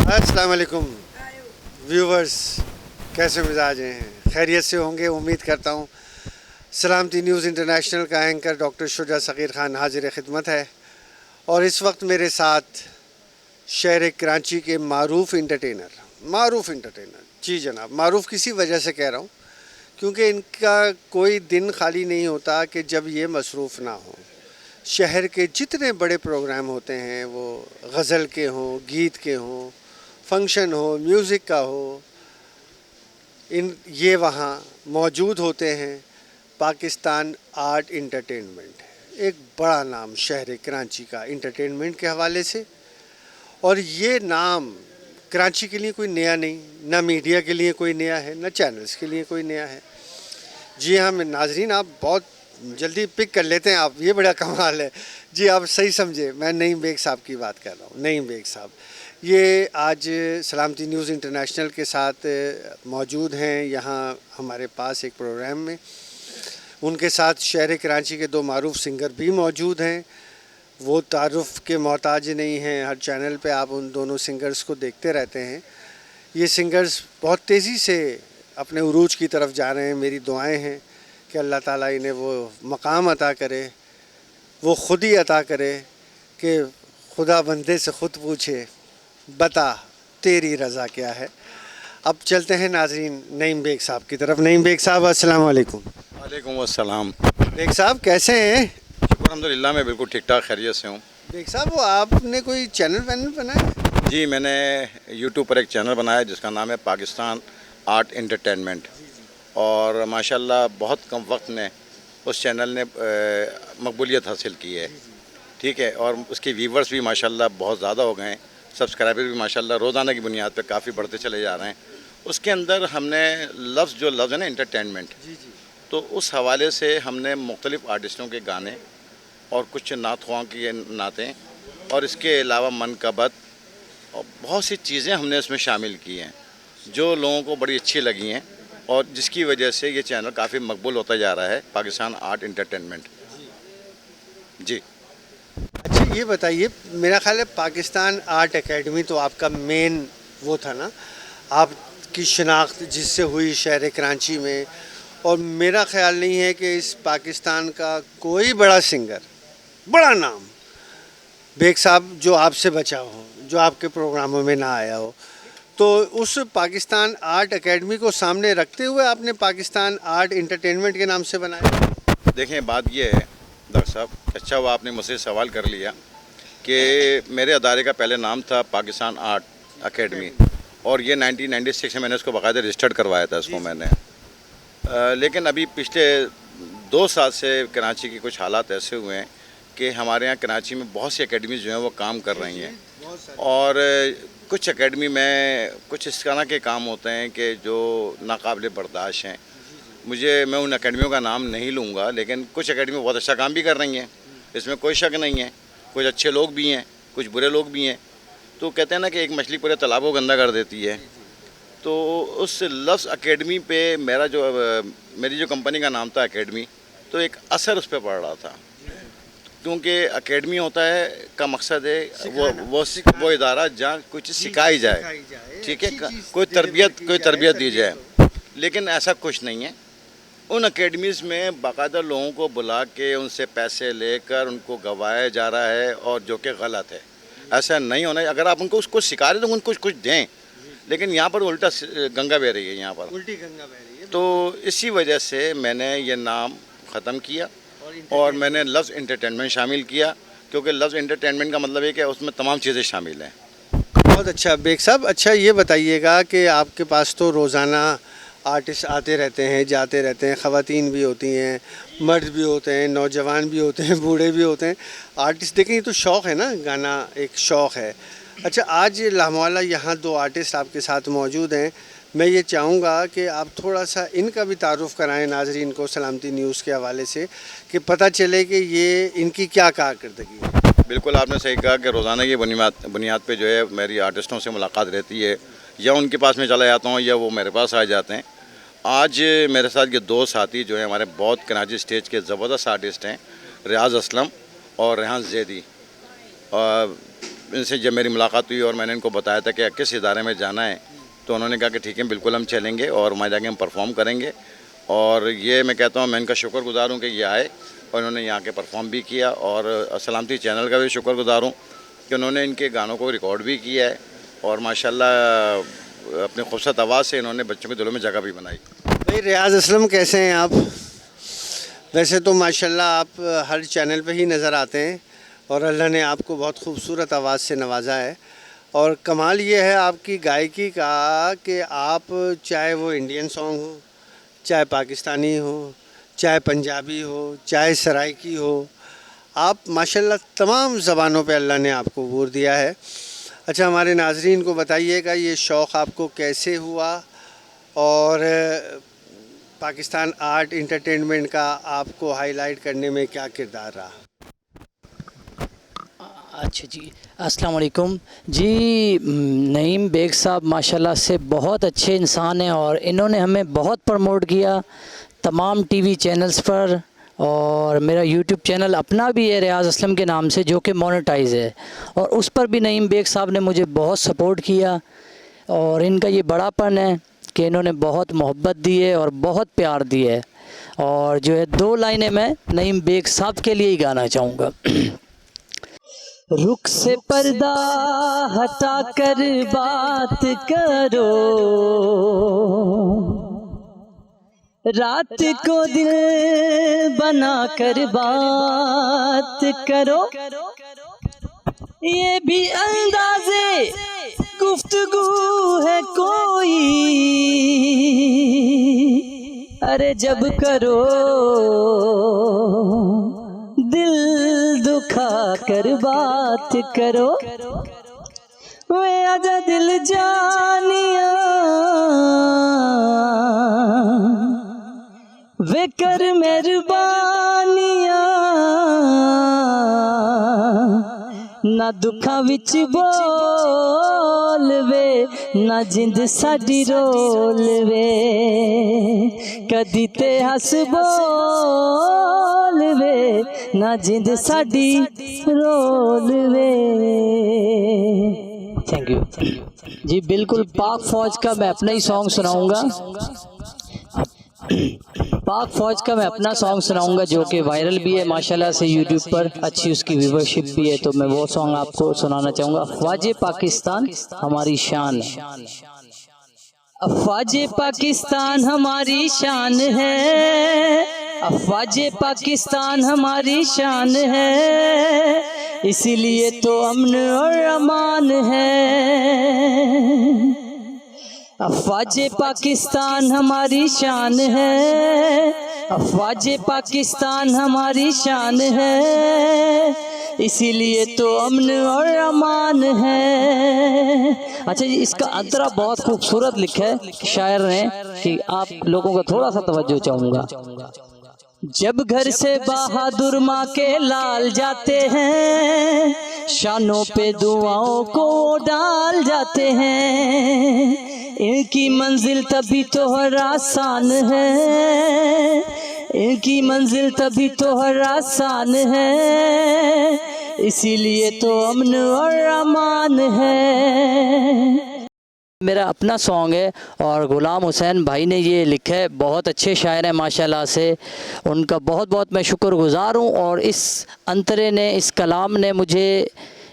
अस्सलाम वालेकुम व्यूवर्स, कैसे मिजाज हैं? खैरियत से होंगे उम्मीद करता हूँ। सलामती न्यूज़ इंटरनेशनल का एंकर डॉक्टर शुजा सग़ीर ख़ान हाजिर खिदमत है और इस वक्त मेरे साथ शहर कराची के मारूफ़ इंटरटेनर जी जनाब, मारूफ़ किसी वजह से कह रहा हूँ क्योंकि इनका कोई दिन खाली नहीं होता कि जब ये मसरूफ़ ना हो। शहर के जितने बड़े प्रोग्राम होते हैं, वो गज़ल के हों, गीत के हों, फंक्शन हो, म्यूज़िक का हो, ये वहाँ मौजूद होते हैं। पाकिस्तान आर्ट इंटरटेनमेंट एक बड़ा नाम शहर कराची का इंटरटेनमेंट के हवाले से, और ये नाम कराची के लिए कोई नया नहीं, ना मीडिया के लिए कोई नया है, ना चैनल्स के लिए कोई नया है। जी हाँ नाजरीन, आप बहुत जल्दी पिक कर लेते हैं आप, ये बड़ा कमाल है। जी आप सही समझे, मैं नईम बेग साहब की बात कर रहा हूँ। नईम बेग साहब ये आज सलामती न्यूज़ इंटरनेशनल के साथ मौजूद हैं यहाँ हमारे पास एक प्रोग्राम में। उनके साथ शहर कराची के दो मारूफ सिंगर भी मौजूद हैं। वो तारुफ़ के मोहताज नहीं हैं, हर चैनल पे आप उन दोनों सिंगर्स को देखते रहते हैं। ये सिंगर्स बहुत तेज़ी से अपने उरूज की तरफ जा रहे हैं। मेरी दुआएं हैं कि अल्लाह ताला इन्हें वो मकाम अता करे, वो ख़ुद ही अता करे कि खुदा बंदे से ख़ुद पूछे बता तेरी रज़ा क्या है। अब चलते हैं नाजरीन नईम बेग साहब की तरफ। नईम बेग साहब अस्सलाम वालेकुम। वालेकुम अस्सलाम। बेग साहब कैसे हैं? अल्हम्दुलिल्लाह मैं बिल्कुल ठीक ठाक खैरियत से हूँ। बेग साहब वो आपने कोई चैनल वैनल बनाया? जी मैंने यूट्यूब पर एक चैनल बनाया जिसका नाम है पाकिस्तान आर्ट इंटरटेनमेंट, और माशाल्लाह बहुत कम वक्त में उस चैनल ने मकबूलियत हासिल की है। ठीक है, और उसके व्यूवर्स भी माशाल्लाह बहुत ज़्यादा हो गए हैं, सब्सक्राइबर भी माशाल्लाह रोज़ाना की बुनियाद पर काफ़ी बढ़ते चले जा रहे हैं। उसके अंदर हमने जो लफ्ज़ है ना इंटरटेनमेंट, तो उस हवाले से हमने मुख्तलिफ़ आर्टिस्टों के गाने और कुछ नात ख्वां की नातें और इसके अलावा मनकबत और बहुत सी चीज़ें हमने इसमें शामिल की हैं जो लोगों को बड़ी अच्छी लगी हैं, और जिसकी वजह से ये चैनल काफ़ी मकबूल होता जा रहा है, पाकिस्तान आर्ट इंटरटेनमेंट। जी अच्छा ये बताइए, मेरा ख्याल है पाकिस्तान आर्ट एकेडमी तो आपका मेन वो था ना, आपकी शनाख्त जिससे हुई शहर कराची में, और मेरा ख्याल नहीं है कि इस पाकिस्तान का कोई बड़ा सिंगर, बड़ा नाम बेग साहब जो आपसे बचा हो, जो आपके प्रोग्रामों में ना आया हो। तो उस पाकिस्तान आर्ट एकेडमी को सामने रखते हुए आपने पाकिस्तान आर्ट इंटरटेनमेंट के नाम से बनाया। देखें, बात यह है डॉक्टर साहब, अच्छा हुआ आपने मुझसे सवाल कर लिया कि मेरे अदारे का पहले नाम था पाकिस्तान आर्ट एकेडमी, और ये 1996 में मैंने उसको बाकायदा रजिस्टर्ड करवाया था इसको मैंने। लेकिन अभी पिछले 2 साल से कराची के कुछ हालात ऐसे हुए हैं कि हमारे यहाँ कराची में बहुत सी एकेडमीज़ जो हैं वो काम कर रही हैं, और कुछ एकेडमी में कुछ इस तरह के काम होते हैं कि जो नाकाबिले बर्दाश्त हैं। मैं उन एकेडमियों का नाम नहीं लूँगा, लेकिन कुछ एकेडमी बहुत अच्छा काम भी कर रही हैं, इसमें कोई शक नहीं है। कुछ अच्छे लोग भी हैं, कुछ बुरे लोग भी हैं। तो कहते हैं ना कि एक मछली पूरे तालाब को गंदा कर देती है। तो उस लफ्ज़ एकेडमी पे मेरी जो कंपनी का नाम था एकेडमी, तो एक असर उस पर पड़ रहा था, क्योंकि एकेडमी होता है का मकसद है वो इदारा जहाँ कुछ सिखाई जाए, ठीक है, कोई तरबियत दी जाए। लेकिन ऐसा कुछ नहीं है। उन एकेडमीज़ में बाकायदा लोगों को बुला के उनसे पैसे लेकर उनको गवाया जा रहा है, और जो कि गलत है। ऐसा नहीं होना है। अगर आप उनको उसको सिखा रहे तो उनको कुछ दें, लेकिन यहाँ पर उल्टा गंगा बह रही है, यहाँ पर उल्टी गंगा बह रही है। तो इसी वजह से मैंने ये नाम ख़त्म किया और मैंने लफ्ज़ इंटरटेनमेंट शामिल किया, क्योंकि लफ्ज़ इंटरटेनमेंट का मतलब है कि उसमें तमाम चीज़ें शामिल हैं। बहुत अच्छा बेग साहब। अच्छा ये बताइएगा कि आपके पास तो रोज़ाना आर्टिस्ट आते रहते हैं, जाते रहते हैं, ख़वातीन भी होती हैं, मर्द भी होते हैं, नौजवान भी होते हैं, बूढ़े भी होते हैं। आर्टिस्ट देखें, ये तो शौक़ है ना, गाना एक शौक़ है। अच्छा आज लामवाला यहाँ 2 आर्टिस्ट आपके साथ मौजूद हैं। मैं ये चाहूँगा कि आप थोड़ा सा इनका भी तारुफ़ कराएं नाज़रीन को सलामती न्यूज़ के हवाले से, कि पता चले कि ये इनकी क्या कारकर्दगी है। बिल्कुल आपने सही कहा कि रोज़ाना की बुनियाद पे जो है मेरी आर्टिस्टों से मुलाकात रहती है, या उनके पास में चला जाता हूँ या वो मेरे पास आ जाते हैं। आज मेरे साथ ये 2 साथी जो हैं हमारे बहुत कराची स्टेज के ज़बरदस्त आर्टिस्ट हैं, रियाज़ असलम और रेहान ज़ैदी। इनसे जब मेरी मुलाकात हुई और मैंने इनको बताया था कि किस इदारे में जाना है, तो उन्होंने कहा कि ठीक है बिल्कुल हम चलेंगे और वहाँ जाके हम परफॉर्म करेंगे। और ये मैं कहता हूँ, मैं इनका शुक्रगुजार हूँ कि ये आए और इन्होंने यहाँ के परफॉर्म भी किया। और सलामती चैनल का भी शुक्रगुजार हूँ कि उन्होंने इनके गानों को रिकॉर्ड भी किया है और माशाल्लाह अपने खूबसूरत आवाज़ से इन्होंने बच्चों के दिलों में जगह भी बनाई। भाई रियाज़ असलम कैसे हैं आप? वैसे तो माशाल्लाह आप हर चैनल पे ही नज़र आते हैं और अल्लाह ने आपको बहुत खूबसूरत आवाज़ से नवाजा है। और कमाल ये है आपकी गायकी का कि आप चाहे वो इंडियन सॉन्ग हो, चाहे पाकिस्तानी हो, चाहे पंजाबी हो, चाहे सराइकी हो, आप माशाल्लाह तमाम ज़बानों पे अल्लाह ने आपको वूर दिया है। अच्छा, हमारे नाज़रीन को बताइएगा ये शौक़ आपको कैसे हुआ और पाकिस्तान आर्ट इंटरटेनमेंट का आपको हाईलाइट करने में क्या किरदार रहा? अच्छा जी, अस्सलाम वालेकुम जी। नईम बेग साहब माशाल्लाह से बहुत अच्छे इंसान हैं और इन्होंने हमें बहुत प्रमोट किया तमाम टीवी चैनल्स पर। और मेरा यूट्यूब चैनल अपना भी है रियाज़ असलम के नाम से, जो कि मोनेटाइज है, और उस पर भी नईम बेग साहब ने मुझे बहुत सपोर्ट किया। और इनका ये बड़ापन है कि इन्होंने बहुत मोहब्बत दी है और बहुत प्यार दिया है। और जो है 2 लाइनें मैं नईम बेग साहब के लिए ही गाना चाहूँगा। रुख से पर्दा हटा कर बात करो, रात को दिल बना कर बात करो, ये भी अंदाज़े गुफ्तगू है कोई, अरे जब करो दिल दुखा कर बात करो, वे आजा दिल जानिया वे कर मेहरबानिया, ना दुखा विच बोल वे, ना जिंद साडी रोल वे, कदी ते हस बोल वे, ना जिंद साडी रोल वे। थैंक यू जी। बिल्कुल पाक फौज का मैं अपना ही सॉन्ग सुनाऊंगा। पाक फौज का मैं अपना सॉन्ग सुनाऊंगा जो कि वायरल भी है माशाल्लाह से यूट्यूब पर, अच्छी उसकी व्यूवरशिप भी है, तो मैं वो सॉन्ग आपको सुनाना चाहूँगा। अफ़वाज़े पाकिस्तान हमारी शान है, अफ़वाज़े पाकिस्तान हमारी शान है, अफ़वाज़े पाकिस्तान हमारी शान है, इसीलिए तो अमन और अमान है। अफ़वाज़े पाकिस्तान हमारी शान है, अफ़वाज़े पाकिस्तान हमारी शान है, इसीलिए तो अमन और अमान है। अच्छा जी, इसका अंतरा बहुत खूबसूरत लिखा है शायर ने कि आप लोगों का थोड़ा सा तवज्जो चाहूँगा। जब घर से बहादुर माँ के लाल जाते हैं, शानों पे दुआओं को डाल जाते हैं, इनकी मंजिल तभी तो हर आसान है, इनकी मंजिल तभी तो हर आसान है, इसीलिए तो अमन और अमान है। मेरा अपना सॉन्ग है और गुलाम हुसैन भाई ने ये लिखा है, बहुत अच्छे शायर हैं माशाल्लाह से, उनका बहुत बहुत मैं शुक्रगुजार हूँ। और इस अंतरे ने, इस कलाम ने मुझे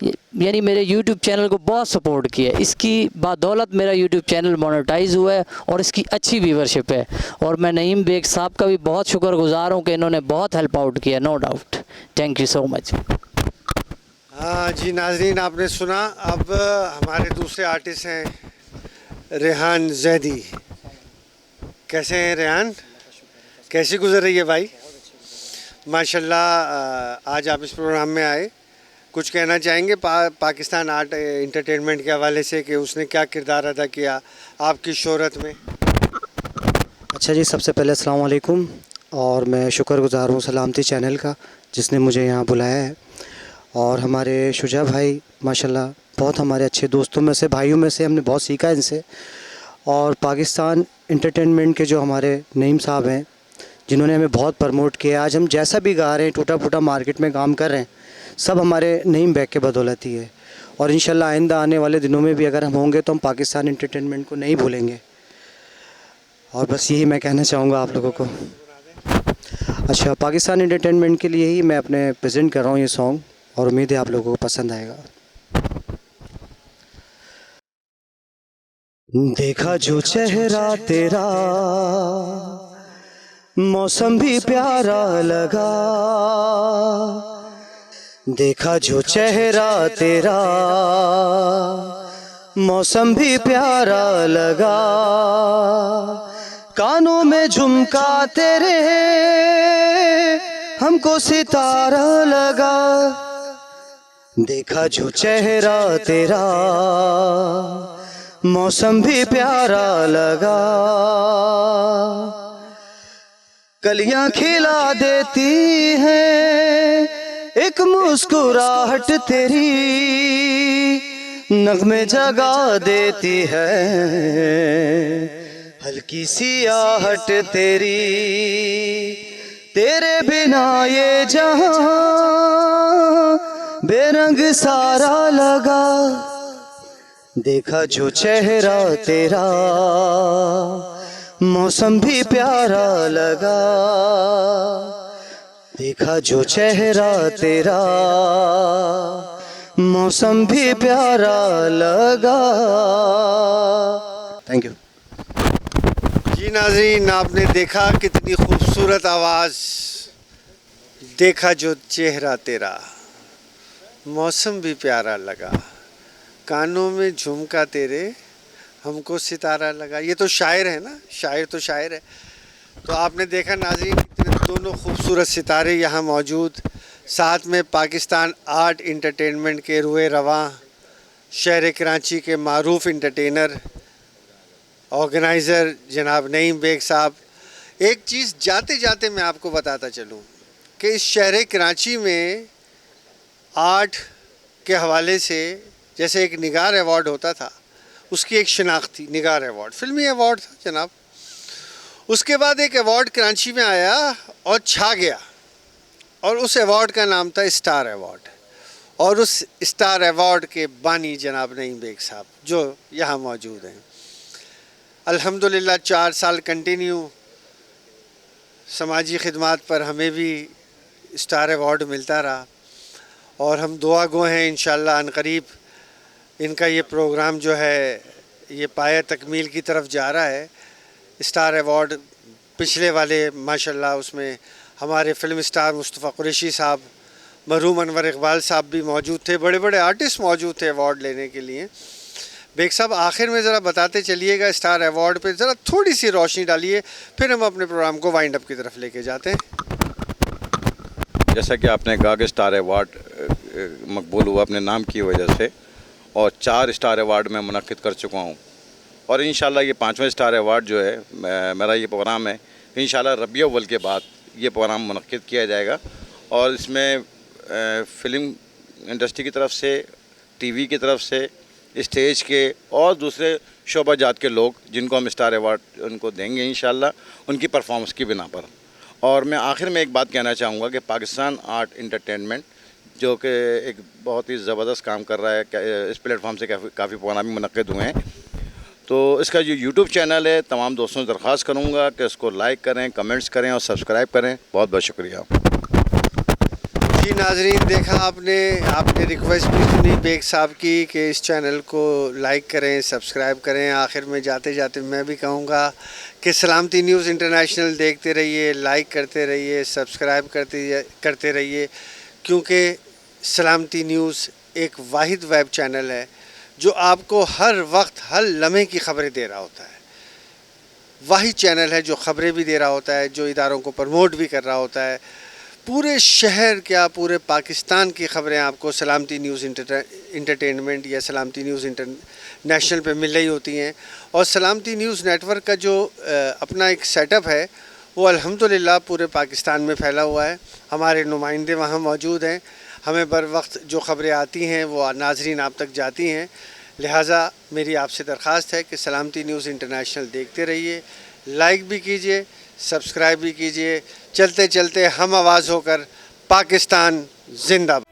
यानी मेरे YouTube चैनल को बहुत सपोर्ट किया है। इसकी बदौलत मेरा YouTube चैनल मोनेटाइज हुआ है और इसकी अच्छी व्यूवरशिप है। और मैं नईम बेग साहब का भी बहुत शुक्रगुजार हूँ कि इन्होंने बहुत हेल्प आउट किया, no doubt. Thank you so much. हाँ जी नाज़रीन, आपने सुना। अब हमारे दूसरे आर्टिस्ट हैं रेहान जैदी। कैसे हैं रेहान? कैसी गुजर रही है भाई? माशाल्लाह आज आप इस प्रोग्राम में आए, कुछ कहना चाहेंगे पाकिस्तान आर्ट इंटरटेनमेंट के हवाले से कि उसने क्या किरदार अदा किया आपकी शोहरत में? अच्छा जी, सबसे पहले अस्सलाम वालेकुम, और मैं शुक्रगुजार हूँ सलामती चैनल का जिसने मुझे यहाँ बुलाया है। और हमारे शुजा भाई माशाल्लाह बहुत हमारे अच्छे दोस्तों में से, भाइयों में से, हमने बहुत सीखा इनसे। और पाकिस्तान इंटरटेनमेंट के जो हमारे नईम साहब हैं जिन्होंने हमें बहुत प्रमोट किया, आज हम जैसा भी गा रहे हैं, टूटा फूटा मार्केट में काम कर रहे हैं, सब हमारे नईम बैग के बदौलत ही है। और इंशाल्लाह आइंदा आने वाले दिनों में भी अगर हम होंगे तो हम पाकिस्तान एंटरटेनमेंट को नहीं भूलेंगे। और बस यही मैं कहना चाहूँगा आप लोगों को। अच्छा, पाकिस्तान एंटरटेनमेंट के लिए ही मैं अपने प्रेजेंट कर रहा हूँ ये सॉन्ग, और उम्मीद है आप लोगों को पसंद आएगा। देखा जो चेहरा तेरा मौसम भी प्यारा लगा, देखा जो चेहरा तेरा मौसम भी प्यारा लगा, कानों में झुमका तेरे हमको सितारा लगा, देखा जो चेहरा तेरा मौसम भी प्यारा लगा, कलियां खिला देती हैं एक मुस्कुराहट तेरी, नगमे जगा देती है हल्की सी आहट तेरी, तेरे बिना ये जहां बेरंग सारा लगा, देखा जो चेहरा तेरा मौसम भी प्यारा लगा, देखा जो चेहरा तेरा मौसम भी प्यारा लगा। थैंक यू जी नाज़रीन, आपने देखा कितनी खूबसूरत आवाज़, देखा जो चेहरा तेरा मौसम भी प्यारा लगा, कानों में झुमका तेरे हमको सितारा लगा। ये तो शायर है ना, शायर तो शायर है। तो आपने देखा नाज़रीन, कितने दोनों खूबसूरत सितारे यहाँ मौजूद, साथ में पाकिस्तान आर्ट इंटरटेनमेंट के रुए रवां, शहर कराची के मारूफ इंटरटेनर, ऑर्गेनाइज़र जनाब नईम बेग साहब। एक चीज़ जाते जाते मैं आपको बताता चलूँ कि इस शहर कराची में आर्ट के हवाले से जैसे एक निगार अवार्ड होता था, उसकी एक शिनाख्त थी, निगार अवार्ड फिल्मी अवार्ड था जनाब। उसके बाद एक अवार्ड कराची में आया और छा गया, और उस अवार्ड का नाम था स्टार अवार्ड, और उस स्टार अवार्ड के बानी जनाब नईम बेग साहब जो यहाँ मौजूद हैं। अल्हम्दुलिल्लाह 4 साल कंटिन्यू समाजी खिदमात पर हमें भी स्टार अवार्ड मिलता रहा, और हम दुआ गो हैं इंशाअल्लाह अनकरीब इनका ये प्रोग्राम जो है ये पाया तकमील की तरफ जा रहा है। स्टार अवार्ड पिछले वाले माशाल्लाह उसमें हमारे फिल्म स्टार मुस्तफ़ा कुरैशी साहब, मरहूम अनवर इकबाल साहब भी मौजूद थे, बड़े बड़े आर्टिस्ट मौजूद थे अवार्ड लेने के लिए। बेग साहब आखिर में ज़रा बताते चलिएगा स्टार अवार्ड पे, ज़रा थोड़ी सी रोशनी डालिए, फिर हम अपने प्रोग्राम को वाइंड अप की तरफ लेके जाते हैं। जैसा कि आपने कहा कि स्टार अवार्ड मकबूल हुआ अपने नाम की वजह से, और 4 स्टार अवार्ड मैं मुनक्किद कर चुका हूँ, और इंशाल्लाह ये 5वां स्टार अवार्ड जो है मेरा ये प्रोग्राम है, इंशाल्लाह रबीउल अव्वल के बाद ये प्रोग्राम मुनक्किद किया जाएगा। और इसमें फ़िल्म इंडस्ट्री की तरफ से, टीवी की तरफ से, स्टेज के और दूसरे शोबा जात के लोग जिनको हम स्टार अवार्ड उनको देंगे इंशाल्लाह, उनकी परफॉर्मेंस की बिना पर। और मैं आखिर में एक बात कहना चाहूँगा कि पाकिस्तान आर्ट इंटरटेनमेंट जो कि एक बहुत ही ज़बरदस्त काम कर रहा है, इस प्लेटफॉर्म से काफ़ी प्रोग्राम भी मुनक्किद हुए हैं। तो इसका जो यूट्यूब चैनल है, तमाम दोस्तों से दरख्वास्त करूँगा कि इसको लाइक करें, कमेंट्स करें और सब्सक्राइब करें। बहुत बहुत शुक्रिया जी नाजरीन, देखा आपने रिक्वेस्ट भी सुनी बेग साहब की कि इस चैनल को लाइक करें, सब्सक्राइब करें। आखिर में जाते जाते मैं भी कहूँगा कि सलामती न्यूज़ इंटरनेशनल देखते रहिए, लाइक करते रहिए, सब्सक्राइब करते रहिए, क्योंकि सलामती न्यूज़ एक वाहिद वेब चैनल है जो आपको हर वक्त हर लम्हे की खबरें दे रहा होता है। वही चैनल है जो खबरें भी दे रहा होता है, जो इदारों को प्रमोट भी कर रहा होता है। पूरे शहर क्या पूरे पाकिस्तान की खबरें आपको सलामती न्यूज़ इंटरटेनमेंट या सलामती न्यूज़ इंटरनेशनल पे मिल रही होती हैं। और सलामती न्यूज़ नेटवर्क का जो अपना एक सेटअप है वो अल्हम्दुलिल्लाह पूरे पाकिस्तान में फैला हुआ है। हमारे नुमाइंदे वहाँ मौजूद हैं, हमें बर वक्त जो ख़बरें आती हैं वो नाज़रीन आप तक जाती हैं। लिहाजा मेरी आपसे दरख्वास्त है कि सलामती न्यूज़ इंटरनेशनल देखते रहिए, लाइक भी कीजिए, सब्सक्राइब भी कीजिए। चलते चलते हम आवाज़ होकर पाकिस्तान जिंदाबाद।